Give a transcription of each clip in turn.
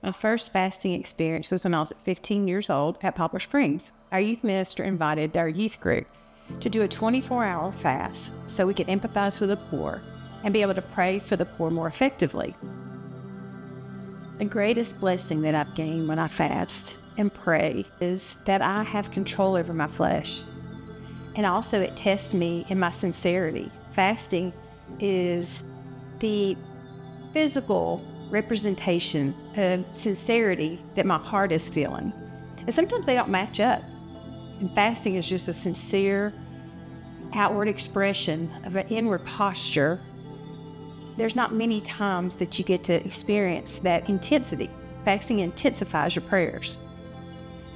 My first fasting experience was when I was 15 years old at Poplar Springs. Our youth minister invited our youth group to do a 24-hour fast so we could empathize with the poor and be able to pray for the poor more effectively. The greatest blessing that I've gained when I fast and pray is that I have control over my flesh. And also it tests me in my sincerity. Fasting is the physical representation of sincerity that my heart is feeling. And sometimes they don't match up. And fasting is just a sincere outward expression of an inward posture. There's not many times that you get to experience that intensity. Fasting intensifies your prayers.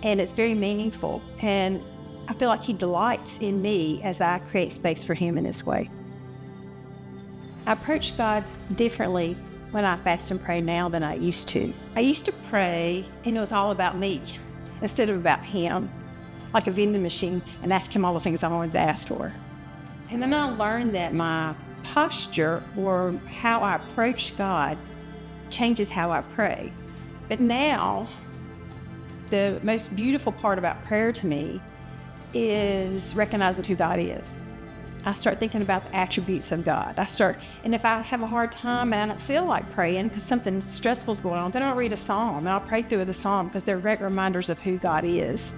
And it's very meaningful. And I feel like He delights in me as I create space for Him in this way. I approach God differently when I fast and pray now than I used to. I used to pray and it was all about me instead of about Him, like a vending machine, and ask Him all the things I wanted to ask for. And then I learned that my posture or how I approach God changes how I pray. But now, the most beautiful part about prayer to me is recognizing who God is. I start thinking about the attributes of God. And if I have a hard time and I don't feel like praying because something stressful is going on, then I'll read a psalm and I'll pray through the psalm because they're great reminders of who God is.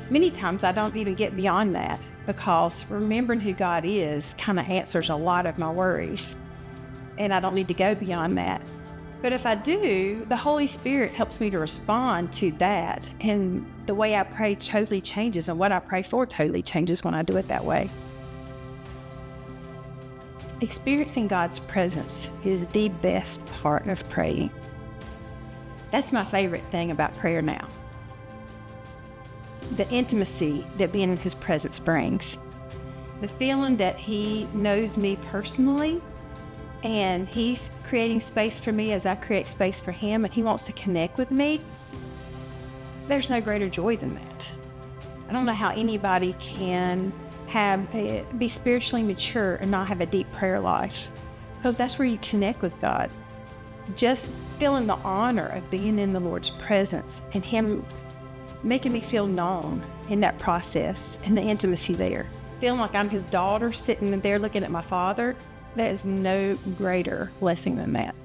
Many times I don't even get beyond that because remembering who God is kind of answers a lot of my worries. And I don't need to go beyond that. But if I do, the Holy Spirit helps me to respond to that. And the way I pray totally changes, and what I pray for totally changes when I do it that way. Experiencing God's presence is the best part of praying. That's my favorite thing about prayer now. The intimacy that being in His presence brings. The feeling that He knows me personally and He's creating space for me as I create space for Him, and He wants to connect with me. There's no greater joy than that. I don't know how anybody can be spiritually mature and not have a deep prayer life, because that's where you connect with God. Just feeling the honor of being in the Lord's presence and Him making me feel known in that process and the intimacy there. Feeling like I'm His daughter sitting there looking at my Father, there is no greater blessing than that.